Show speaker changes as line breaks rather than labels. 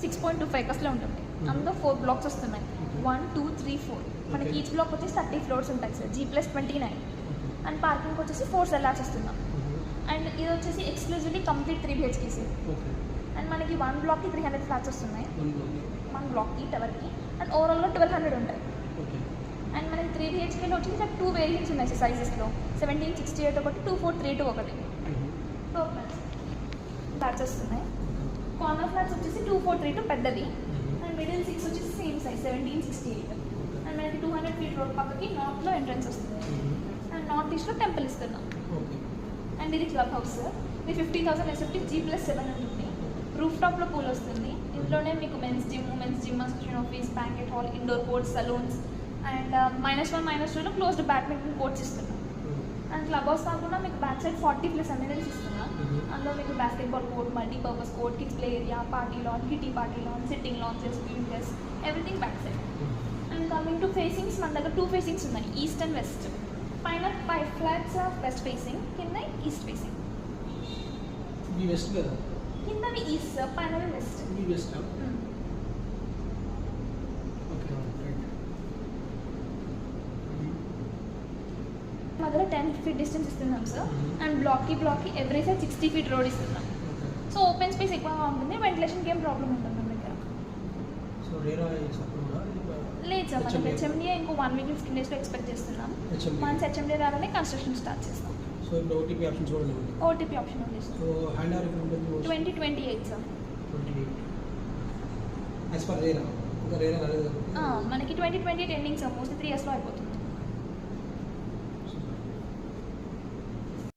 6.25 ఎకర్స్లో ఉంటుంది. అందులో 4 బ్లాక్స్ వస్తున్నాయి. 1, 2, 3, 4 మనకి ఈచ్ బ్లాక్ వచ్చేసి 30 ఫ్లోర్స్ ఉంటాయి సార్. G+29 అండ్ పార్కింగ్ వచ్చేసి 4 సెల్లార్స్ ఇస్తున్నాం. అండ్ ఇది వచ్చేసి exclusively complete 3 BHK sir. And మనకి 1 బ్లాక్కి 300 ఫ్లాట్స్ వస్తున్నాయి. 1 బ్లాక్కి టవర్కి అండ్ ఓవరాల్గా 1200 ఉంటాయి. అండ్ మనకి 3 BHKలో వచ్చేసి 2 వేరియంట్స్ ఉన్నాయి సార్ సైజెస్లో. 1768 ఒకటి, 2432 ఒకటి. ఫ్లాట్స్ వస్తున్నాయి. కార్నర్ ఫ్లాట్స్ వచ్చేసి 2432 పెద్దది అండ్ మిడిల్ 6 వచ్చేసి సేమ్ సైజ్ 1768. అండ్ మనకి 200 feet రోడ్ పక్కకి నార్త్లో ఎంట్రన్స్ వస్తుంది అండ్ నార్త్ ఈస్ట్లో టెంపుల్ ఇస్తున్నాం. అండ్ ఇది క్లబ్ హౌస్ సార్. ఇది 50,000 SFT G+7 ఉంటుంది. రూఫ్ టాప్లో పూల్ వస్తుంది. ఇందులోనే మీకు men's gym, women's gym, association office, banquet hall, indoor courts, salons and -1, -2లో క్లోజ్డ్ బ్యాడ్మింటన్ కోర్ట్స్ ఇస్తున్నాం. అండ్ క్లబ్ హౌస్ కాకుండా మీకు బ్యాక్ సైడ్ 40+ అమ్యూనిటీస్ ఇస్తున్నాం. అందులో మీకు basketball court, multipurpose court, kids play area, party lawn, kitty party lawn, sitting lounges, swimming everything back side. And coming to facings, మన దగ్గర 2 facings ఉన్నాయి, east and west. పైన 5 flats west facing, కింద east facing. కిందవి east sir, పైనవి west. మధ్యలో 10 feet distance ఇస్తున్నాం sir. And బ్లాక్కి ఎవ్రీ సైడ్ 60 feet రోడ్ ఇస్తున్నాం. సో ఓపెన్ స్పేస్ ఎక్కువగా ఉంటుంది, వెంటిలేషన్కి ఏం ప్రాబ్లం ఉంటుంది మన దగ్గర. లేదు సార్, మనకి HMDA ఇంకో 1 week 15 daysలో ఎక్స్పెక్ట్ చేస్తున్నాం. వన్స్ HMDA రాగానే కన్స్ట్రక్షన్ స్టార్ట్ చేస్తాం.
సో ఇప్పుడు ఓటీపీ ఆప్షన్ చూడండి.
ఓటీపీ ఆప్షన్ ఉంది సార్.
సో హ్యాండ్ ఓవర్ ఎప్పుడు ఉంటుంది?
2028 సార్.
28 as per RERA. ఇంకా రేరా రాలేదు.
మనకి 2028 ఎండింగ్ సార్, మోస్ట్లీ 3 yearsలో అయిపోతుంది.